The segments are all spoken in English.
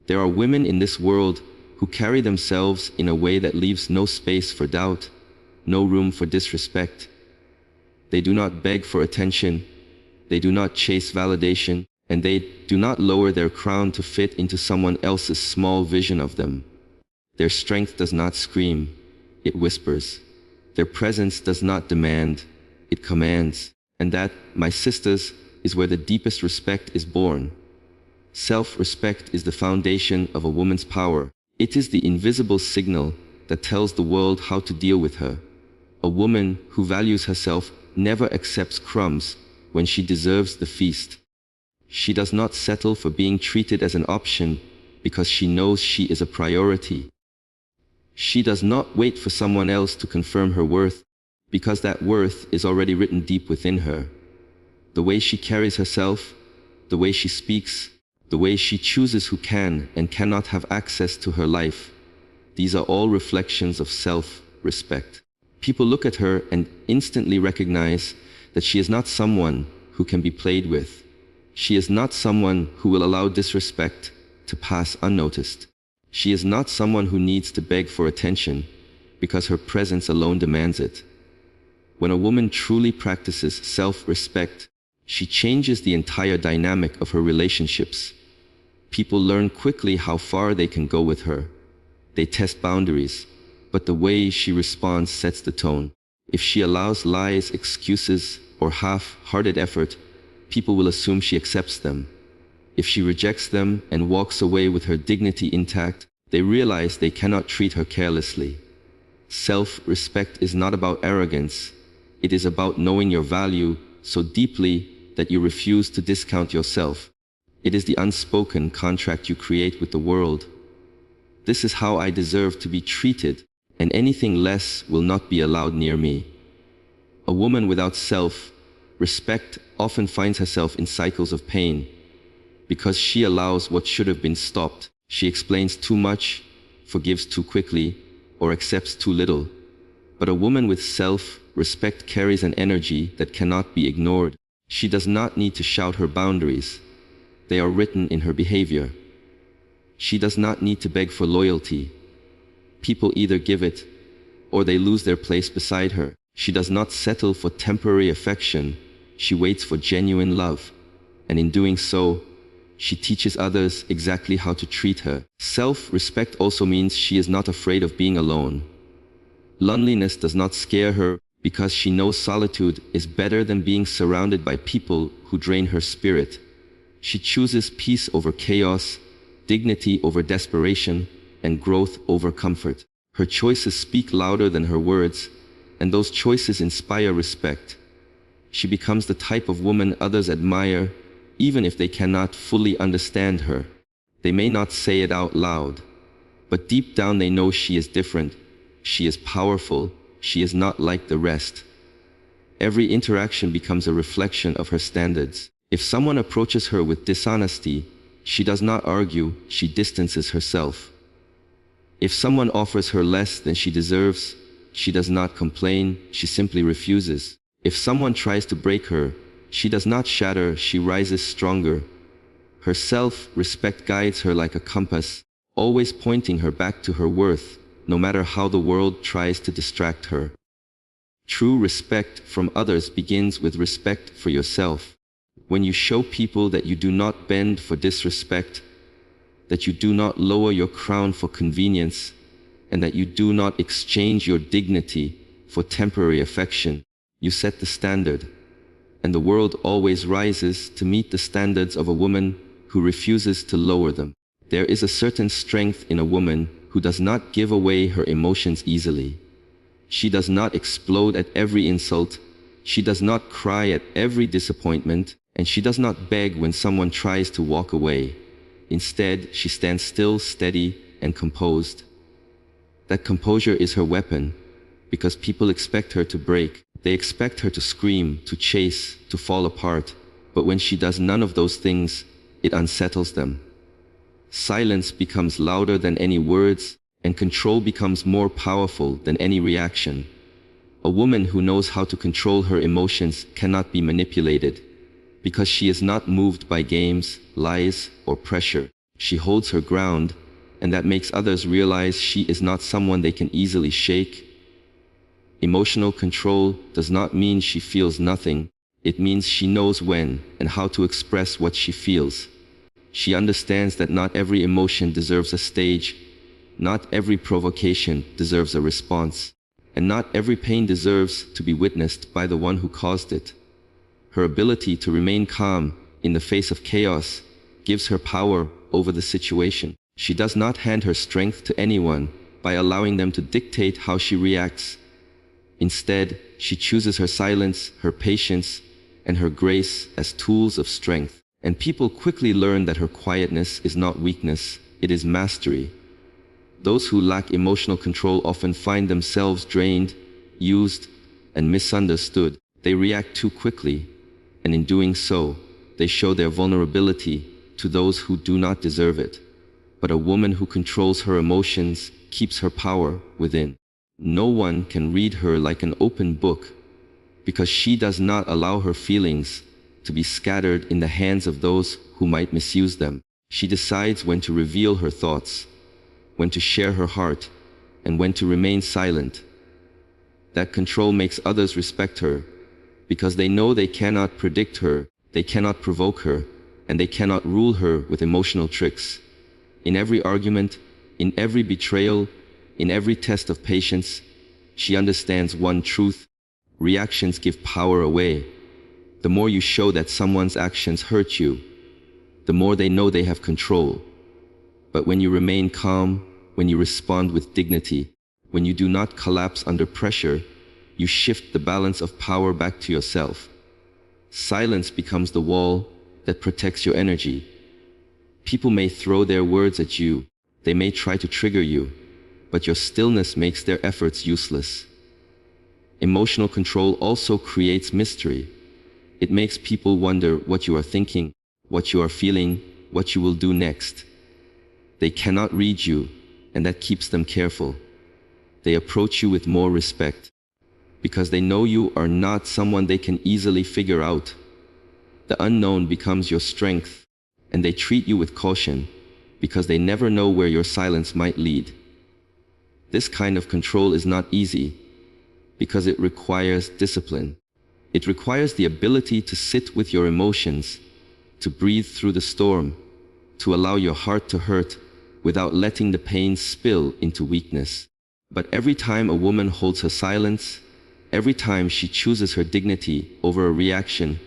There are women in this world who carry themselves in a way that leaves no space for doubt, no room for disrespect. They do not beg for attention, they do not chase validation, and they do not lower their crown to fit into someone else's small vision of them. Their strength does not scream, it whispers. Their presence does not demand, it commands. And that, my sisters, is where the deepest respect is born. Self-respect is the foundation of a woman's power. It is the invisible signal that tells the world how to deal with her. A woman who values herself never accepts crumbs when she deserves the feast. She does not settle for being treated as an option because she knows she is a priority. She does not wait for someone else to confirm her worth because that worth is already written deep within her. The way she carries herself, the way she speaks, the way she chooses who can and cannot have access to her life, these are all reflections of self-respect. People look at her and instantly recognize that she is not someone who can be played with. She is not someone who will allow disrespect to pass unnoticed. She is not someone who needs to beg for attention because her presence alone demands it. When a woman truly practices self-respect, she changes the entire dynamic of her relationships. People learn quickly how far they can go with her. They test boundaries, but the way she responds sets the tone. If she allows lies, excuses, or half-hearted effort, people will assume she accepts them. If she rejects them and walks away with her dignity intact, they realize they cannot treat her carelessly. Self-respect is not about arrogance. It is about knowing your value so deeply that you refuse to discount yourself. It is the unspoken contract you create with the world. This is how I deserve to be treated, and anything less will not be allowed near me. A woman without self-respect often finds herself in cycles of pain because she allows what should have been stopped. She explains too much, forgives too quickly, or accepts too little. But a woman with self-respect carries an energy that cannot be ignored. She does not need to shout her boundaries. They are written in her behavior. She does not need to beg for loyalty. People either give it, or they lose their place beside her. She does not settle for temporary affection. She waits for genuine love. And in doing so, she teaches others exactly how to treat her. Self-respect also means she is not afraid of being alone. Loneliness does not scare her because she knows solitude is better than being surrounded by people who drain her spirit. She chooses peace over chaos, dignity over desperation, and growth over comfort. Her choices speak louder than her words, and those choices inspire respect. She becomes the type of woman others admire, even if they cannot fully understand her. They may not say it out loud, but deep down they know she is different. She is powerful. She is not like the rest. Every interaction becomes a reflection of her standards. If someone approaches her with dishonesty, she does not argue, she distances herself. If someone offers her less than she deserves, she does not complain, she simply refuses. If someone tries to break her, she does not shatter, she rises stronger. Her self-respect guides her like a compass, always pointing her back to her worth, no matter how the world tries to distract her. True respect from others begins with respect for yourself. When you show people that you do not bend for disrespect, that you do not lower your crown for convenience, and that you do not exchange your dignity for temporary affection, you set the standard. And the world always rises to meet the standards of a woman who refuses to lower them. There is a certain strength in a woman who does not give away her emotions easily. She does not explode at every insult, she does not cry at every disappointment, and she does not beg when someone tries to walk away. Instead, she stands still, steady, and composed. That composure is her weapon, because people expect her to break. They expect her to scream, to chase, to fall apart. But when she does none of those things, it unsettles them. Silence becomes louder than any words, and control becomes more powerful than any reaction. A woman who knows how to control her emotions cannot be manipulated, because she is not moved by games, lies, or pressure. She holds her ground, and that makes others realize she is not someone they can easily shake. Emotional control does not mean she feels nothing. It means she knows when and how to express what she feels. She understands that not every emotion deserves a stage, not every provocation deserves a response, and not every pain deserves to be witnessed by the one who caused it. Her ability to remain calm in the face of chaos gives her power over the situation. She does not hand her strength to anyone by allowing them to dictate how she reacts. Instead, she chooses her silence, her patience, and her grace as tools of strength. And people quickly learn that her quietness is not weakness, it is mastery. Those who lack emotional control often find themselves drained, used, and misunderstood. They react too quickly, and in doing so, they show their vulnerability to those who do not deserve it. But a woman who controls her emotions keeps her power within. No one can read her like an open book, because she does not allow her feelings to be scattered in the hands of those who might misuse them. She decides when to reveal her thoughts, when to share her heart, and when to remain silent. That control makes others respect her, because they know they cannot predict her, they cannot provoke her, and they cannot rule her with emotional tricks. In every argument, in every betrayal, in every test of patience, she understands one truth: reactions give power away. The more you show that someone's actions hurt you, the more they know they have control. But when you remain calm, when you respond with dignity, when you do not collapse under pressure, you shift the balance of power back to yourself. Silence becomes the wall that protects your energy. People may throw their words at you, they may try to trigger you, but your stillness makes their efforts useless. Emotional control also creates mystery. It makes people wonder what you are thinking, what you are feeling, what you will do next. They cannot read you, and that keeps them careful. They approach you with more respect, because they know you are not someone they can easily figure out. The unknown becomes your strength, and they treat you with caution, because they never know where your silence might lead. This kind of control is not easy, because it requires discipline. It requires the ability to sit with your emotions, to breathe through the storm, to allow your heart to hurt without letting the pain spill into weakness. But every time a woman holds her silence, every time she chooses her dignity over a reaction,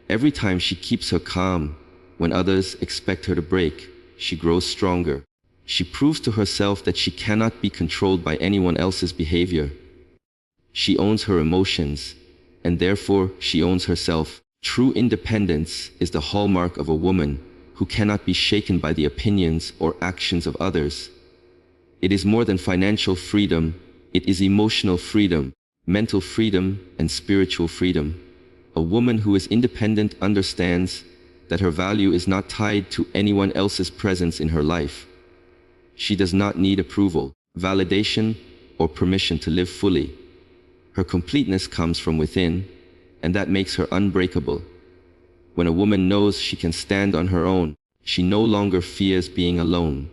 every time she keeps her calm when others expect her to break, she grows stronger. She proves to herself that she cannot be controlled by anyone else's behavior. She owns her emotions, and therefore she owns herself. True independence is the hallmark of a woman who cannot be shaken by the opinions or actions of others. It is more than financial freedom, it is emotional freedom, mental freedom, and spiritual freedom. A woman who is independent understands that her value is not tied to anyone else's presence in her life. She does not need approval, validation, or permission to live fully. Her completeness comes from within, and that makes her unbreakable. When a woman knows she can stand on her own, she no longer fears being alone.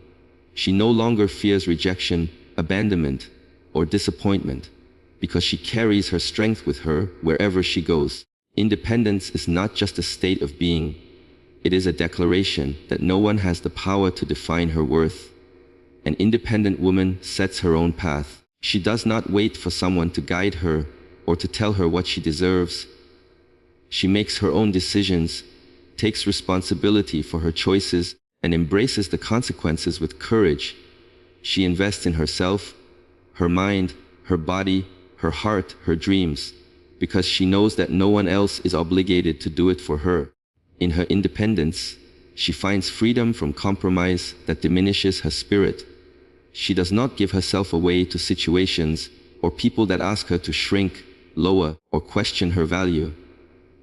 She no longer fears rejection, abandonment, or disappointment, because she carries her strength with her wherever she goes. Independence is not just a state of being. It is a declaration that no one has the power to define her worth. An independent woman sets her own path. She does not wait for someone to guide her or to tell her what she deserves. She makes her own decisions, takes responsibility for her choices, and embraces the consequences with courage. She invests in herself, her mind, her body, her heart, her dreams, because she knows that no one else is obligated to do it for her. In her independence, she finds freedom from compromise that diminishes her spirit. She does not give herself away to situations or people that ask her to shrink, lower, or question her value.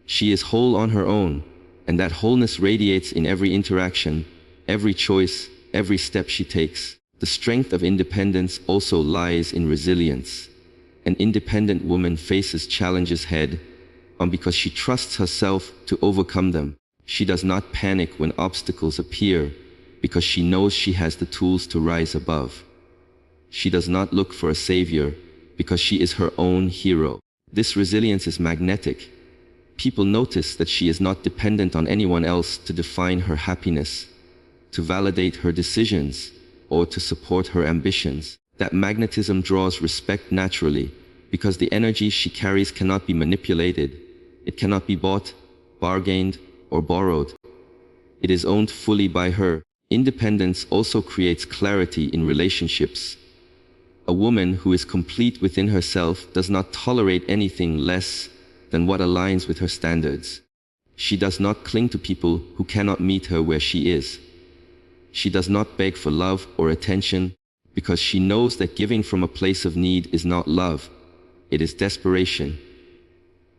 She is whole on her own, and that wholeness radiates in every interaction, every choice, every step she takes. The strength of independence also lies in resilience. An independent woman faces challenges head on because she trusts herself to overcome them. She does not panic when obstacles appear, because she knows she has the tools to rise above. She does not look for a savior because she is her own hero. This resilience is magnetic. People notice that she is not dependent on anyone else to define her happiness, to validate her decisions, or to support her ambitions. That magnetism draws respect naturally, because the energy she carries cannot be manipulated. It cannot be bought, bargained, or borrowed. It is owned fully by her. Independence also creates clarity in relationships. A woman who is complete within herself does not tolerate anything less than what aligns with her standards. She does not cling to people who cannot meet her where she is. She does not beg for love or attention because she knows that giving from a place of need is not love, it is desperation.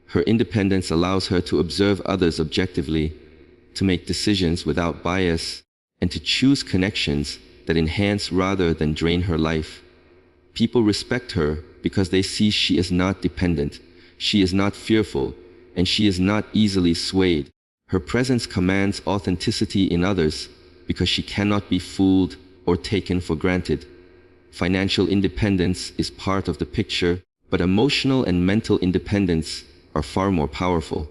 Her independence allows her to observe others objectively, to make decisions without bias, and to choose connections that enhance rather than drain her life. People respect her because they see she is not dependent, she is not fearful, and she is not easily swayed. Her presence commands authenticity in others because she cannot be fooled or taken for granted. Financial independence is part of the picture, but emotional and mental independence are far more powerful.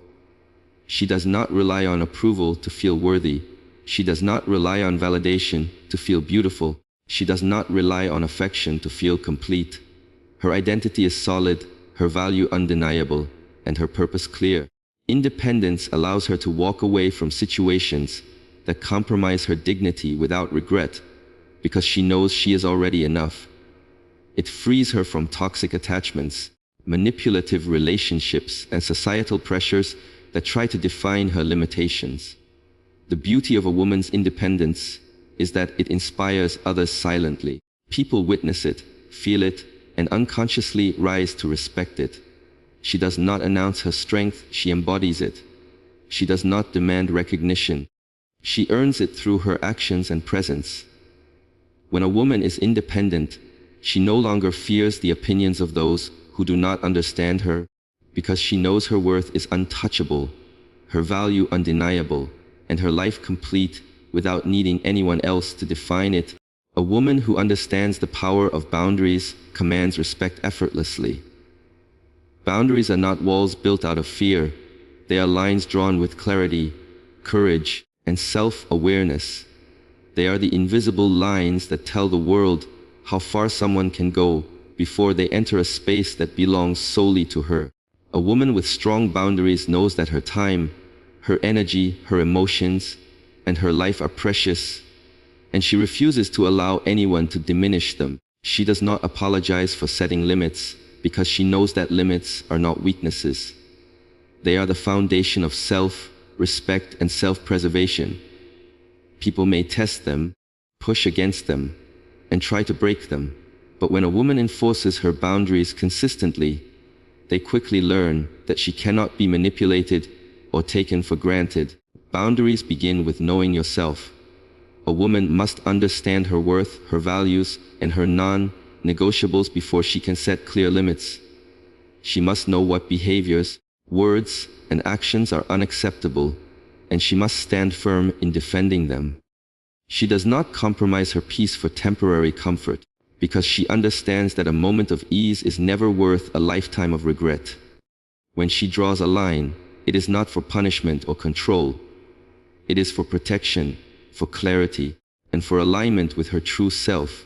She does not rely on approval to feel worthy. She does not rely on validation to feel beautiful. She does not rely on affection to feel complete. Her identity is solid, her value undeniable, and her purpose clear. Independence allows her to walk away from situations that compromise her dignity without regret, because she knows she is already enough. It frees her from toxic attachments, manipulative relationships, and societal pressures that try to define her limitations. The beauty of a woman's independence is that it inspires others silently. People witness it, feel it, and unconsciously rise to respect it. She does not announce her strength, she embodies it. She does not demand recognition. She earns it through her actions and presence. When a woman is independent, she no longer fears the opinions of those who do not understand her, because she knows her worth is untouchable, her value undeniable, and her life complete without needing anyone else to define it. A woman who understands the power of boundaries commands respect effortlessly. Boundaries are not walls built out of fear. They are lines drawn with clarity, courage, and self-awareness. They are the invisible lines that tell the world how far someone can go before they enter a space that belongs solely to her. A woman with strong boundaries knows that her time, her energy, her emotions, and her life are precious, and she refuses to allow anyone to diminish them. She does not apologize for setting limits because she knows that limits are not weaknesses. They are the foundation of self-respect and self-preservation. People may test them, push against them, and try to break them, but when a woman enforces her boundaries consistently, they quickly learn that she cannot be manipulated or taken for granted. Boundaries begin with knowing yourself. A woman must understand her worth, her values, and her non-negotiables before she can set clear limits. She must know what behaviors, words, and actions are unacceptable, and she must stand firm in defending them. She does not compromise her peace for temporary comfort, because she understands that a moment of ease is never worth a lifetime of regret. When she draws a line, it is not for punishment or control. It is for protection, for clarity, and for alignment with her true self.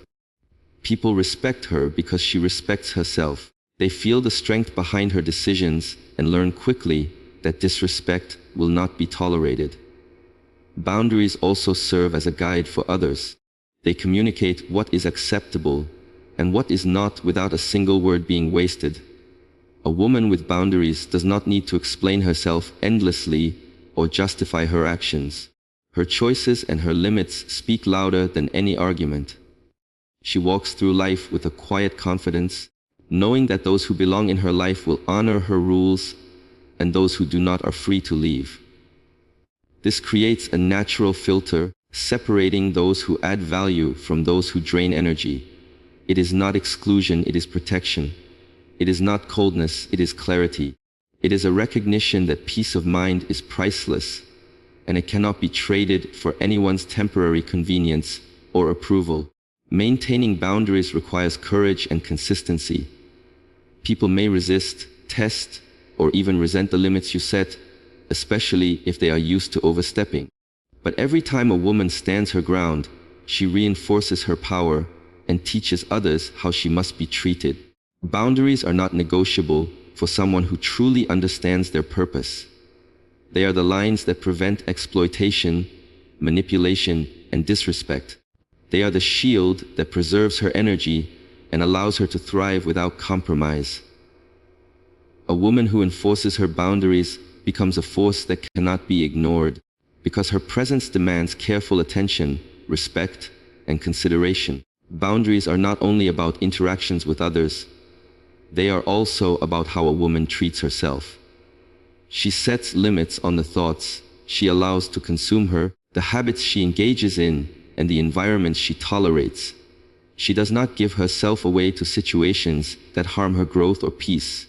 People respect her because she respects herself. They feel the strength behind her decisions and learn quickly that disrespect will not be tolerated. Boundaries also serve as a guide for others. They communicate what is acceptable and what is not without a single word being wasted. A woman with boundaries does not need to explain herself endlessly or justify her actions. Her choices and her limits speak louder than any argument. She walks through life with a quiet confidence, knowing that those who belong in her life will honor her rules and those who do not are free to leave. This creates a natural filter, separating those who add value from those who drain energy. It is not exclusion, it is protection. It is not coldness, it is clarity. It is a recognition that peace of mind is priceless, and it cannot be traded for anyone's temporary convenience or approval. Maintaining boundaries requires courage and consistency. People may resist, test, or even resent the limits you set, especially if they are used to overstepping. But every time a woman stands her ground, she reinforces her power and teaches others how she must be treated. Boundaries are not negotiable for someone who truly understands their purpose. They are the lines that prevent exploitation, manipulation, and disrespect. They are the shield that preserves her energy and allows her to thrive without compromise. A woman who enforces her boundaries becomes a force that cannot be ignored, because her presence demands careful attention, respect, and consideration. Boundaries are not only about interactions with others, they are also about how a woman treats herself. She sets limits on the thoughts she allows to consume her, the habits she engages in, and the environments she tolerates. She does not give herself away to situations that harm her growth or peace.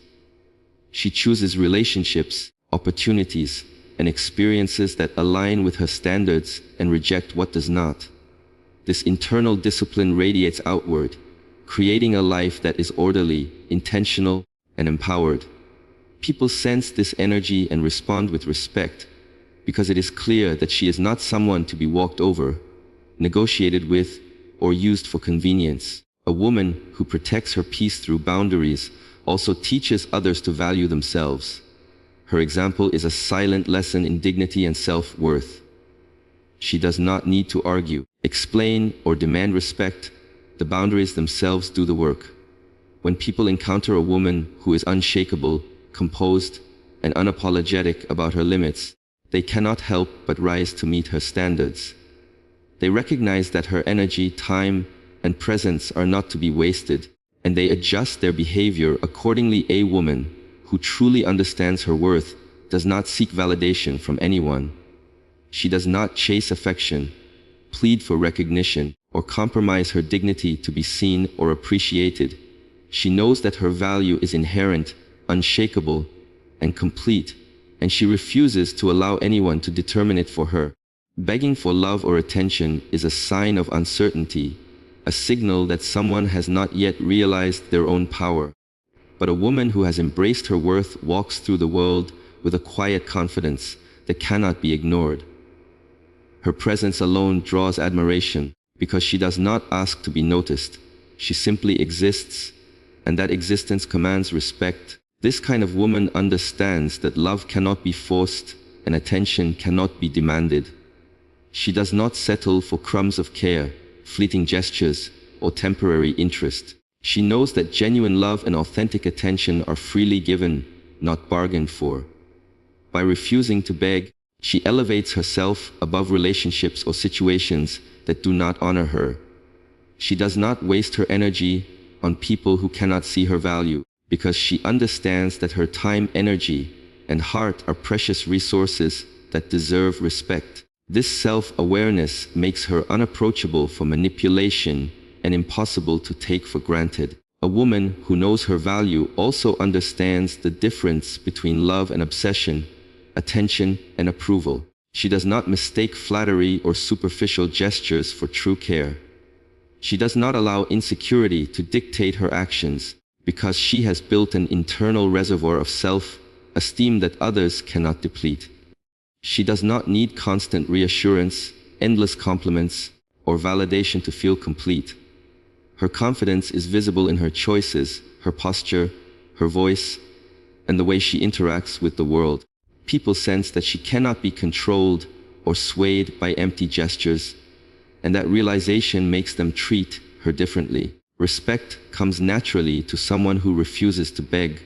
She chooses relationships, opportunities, and experiences that align with her standards and reject what does not. This internal discipline radiates outward, creating a life that is orderly, intentional, and empowered. People sense this energy and respond with respect, because it is clear that she is not someone to be walked over, negotiated with, or used for convenience. A woman who protects her peace through boundaries also teaches others to value themselves. Her example is a silent lesson in dignity and self-worth. She does not need to argue, explain, or demand respect. The boundaries themselves do the work. When people encounter a woman who is unshakable, composed, and unapologetic about her limits, they cannot help but rise to meet her standards. They recognize that her energy, time, and presence are not to be wasted, and they adjust their behavior accordingly. A woman who truly understands her worth does not seek validation from anyone. She does not chase affection, plead for recognition, or compromise her dignity to be seen or appreciated. She knows that her value is inherent, unshakable, and complete, and she refuses to allow anyone to determine it for her. Begging for love or attention is a sign of uncertainty, a signal that someone has not yet realized their own power. But a woman who has embraced her worth walks through the world with a quiet confidence that cannot be ignored. Her presence alone draws admiration, because she does not ask to be noticed. She simply exists, and that existence commands respect. This kind of woman understands that love cannot be forced and attention cannot be demanded. She does not settle for crumbs of care, fleeting gestures, or temporary interest. She knows that genuine love and authentic attention are freely given, not bargained for. By refusing to beg, she elevates herself above relationships or situations that do not honor her. She does not waste her energy on people who cannot see her value, because she understands that her time, energy, and heart are precious resources that deserve respect. This self-awareness makes her unapproachable for manipulation and impossible to take for granted. A woman who knows her value also understands the difference between love and obsession, attention and approval. She does not mistake flattery or superficial gestures for true care. She does not allow insecurity to dictate her actions, because she has built an internal reservoir of self-esteem that others cannot deplete. She does not need constant reassurance, endless compliments, or validation to feel complete. Her confidence is visible in her choices, her posture, her voice, and the way she interacts with the world. People sense that she cannot be controlled or swayed by empty gestures, and that realization makes them treat her differently. Respect comes naturally to someone who refuses to beg.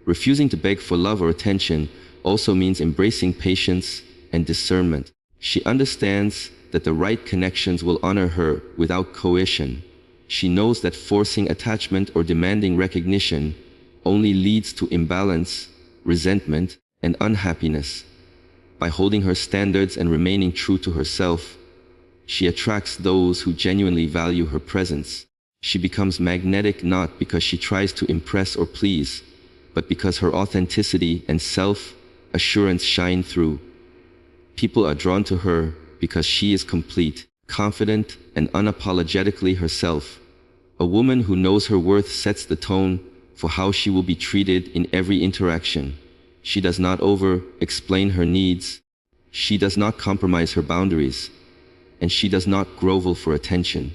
Refusing to beg for love or attention also means embracing patience and discernment. She understands that the right connections will honor her without coercion. She knows that forcing attachment or demanding recognition only leads to imbalance, resentment, and unhappiness. By holding her standards and remaining true to herself, she attracts those who genuinely value her presence. She becomes magnetic not because she tries to impress or please, but because her authenticity and self-assurance shine through. People are drawn to her because she is complete, confident, and unapologetically herself. A woman who knows her worth sets the tone for how she will be treated in every interaction. She does not over-explain her needs. She does not compromise her boundaries. And she does not grovel for attention.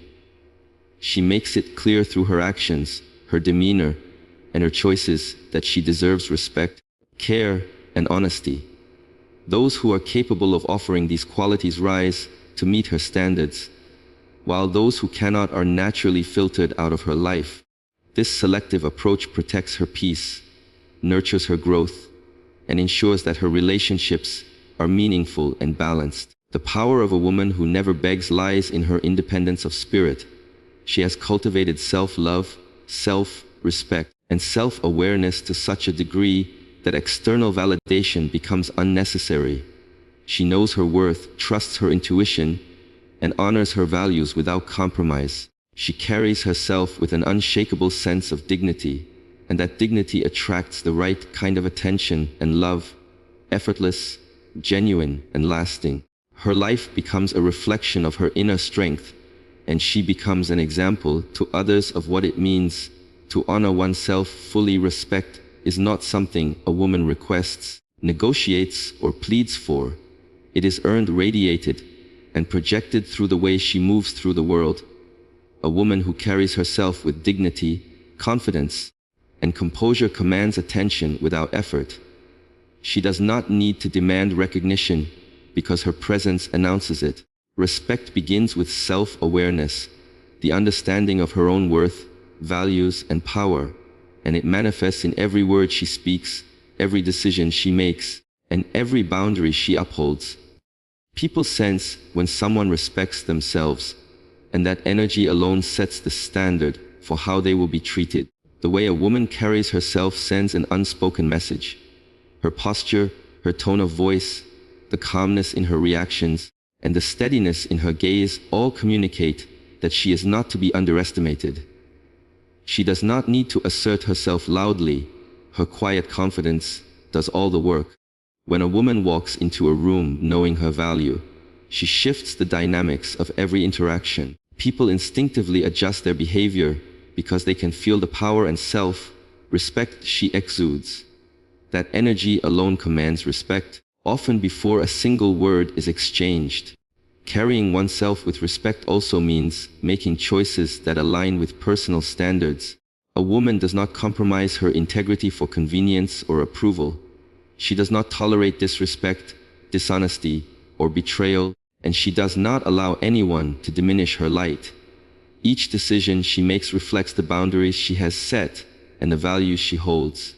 She makes it clear through her actions, her demeanor, and her choices that she deserves respect, care, and honesty. Those who are capable of offering these qualities rise to meet her standards, while those who cannot are naturally filtered out of her life. This selective approach protects her peace, nurtures her growth, and ensures that her relationships are meaningful and balanced. The power of a woman who never begs lies in her independence of spirit. She has cultivated self-love, self-respect, and self-awareness to such a degree that external validation becomes unnecessary. She knows her worth, trusts her intuition, and honors her values without compromise. She carries herself with an unshakable sense of dignity, and that dignity attracts the right kind of attention and love, effortless, genuine, and lasting. Her life becomes a reflection of her inner strength, and she becomes an example to others of what it means to honor oneself fully. Respect is not something a woman requests, negotiates, or pleads for. It is earned, radiated, and projected through the way she moves through the world. A woman who carries herself with dignity, confidence, and composure commands attention without effort. She does not need to demand recognition because her presence announces it. Respect begins with self-awareness, the understanding of her own worth, values, and power, and it manifests in every word she speaks, every decision she makes, and every boundary she upholds. People sense when someone respects themselves, and that energy alone sets the standard for how they will be treated. The way a woman carries herself sends an unspoken message. Her posture, her tone of voice, the calmness in her reactions, and the steadiness in her gaze all communicate that she is not to be underestimated. She does not need to assert herself loudly. Her quiet confidence does all the work. When a woman walks into a room knowing her value, she shifts the dynamics of every interaction. People instinctively adjust their behavior because they can feel the power and self-respect she exudes. That energy alone commands respect, often before a single word is exchanged. Carrying oneself with respect also means making choices that align with personal standards. A woman does not compromise her integrity for convenience or approval. She does not tolerate disrespect, dishonesty, or betrayal, and she does not allow anyone to diminish her light. Each decision she makes reflects the boundaries she has set and the values she holds.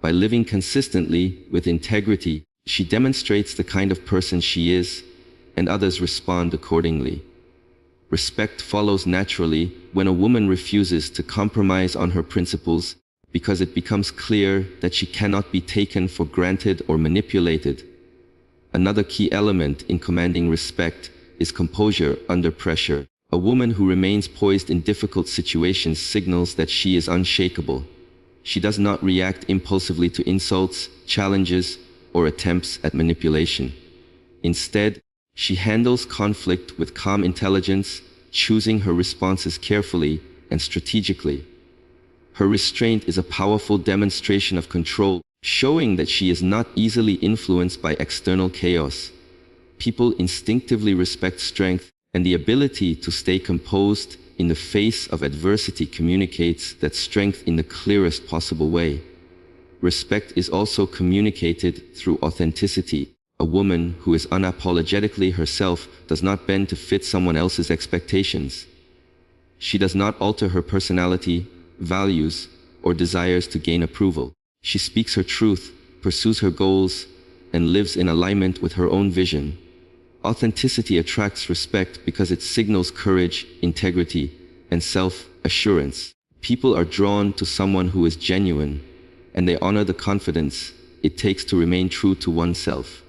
By living consistently with integrity, she demonstrates the kind of person she is, and others respond accordingly. Respect follows naturally when a woman refuses to compromise on her principles, because it becomes clear that she cannot be taken for granted or manipulated. Another key element in commanding respect is composure under pressure. A woman who remains poised in difficult situations signals that she is unshakable. She does not react impulsively to insults, challenges, or attempts at manipulation. Instead, she handles conflict with calm intelligence, choosing her responses carefully and strategically. Her restraint is a powerful demonstration of control, showing that she is not easily influenced by external chaos. People instinctively respect strength, and the ability to stay composed in the face of adversity communicates that strength in the clearest possible way. Respect is also communicated through authenticity. A woman who is unapologetically herself does not bend to fit someone else's expectations. She does not alter her personality, values, or desires to gain approval. She speaks her truth, pursues her goals, and lives in alignment with her own vision. Authenticity attracts respect because it signals courage, integrity, and self-assurance. People are drawn to someone who is genuine, and they honor the confidence it takes to remain true to oneself.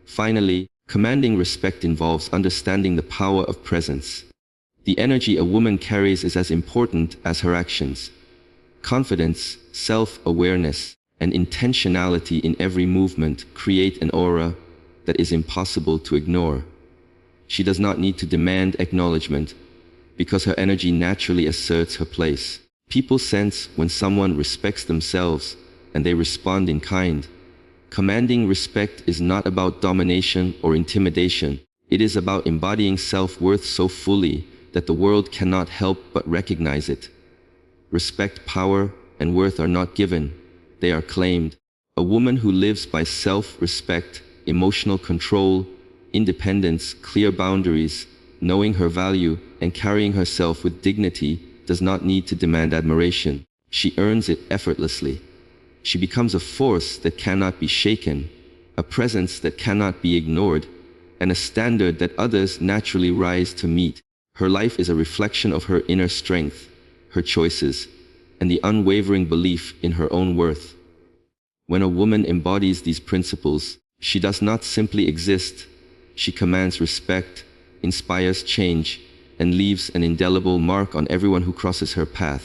Finally, commanding respect involves understanding the power of presence. The energy a woman carries is as important as her actions. Confidence, self-awareness, and intentionality in every movement create an aura, that is impossible to ignore. She does not need to demand acknowledgement, because her energy naturally asserts her place. People sense when someone respects themselves, and they respond in kind. Commanding respect is not about domination or intimidation. It is about embodying self-worth so fully that the world cannot help but recognize it. Respect, power, and worth are not given, they are claimed. A woman who lives by self-respect, emotional control, independence, clear boundaries, knowing her value, and carrying herself with dignity does not need to demand admiration. She earns it effortlessly. She becomes a force that cannot be shaken, a presence that cannot be ignored, and a standard that others naturally rise to meet. Her life is a reflection of her inner strength, her choices, and the unwavering belief in her own worth. When a woman embodies these principles, she does not simply exist. She commands respect, inspires change, and leaves an indelible mark on everyone who crosses her path.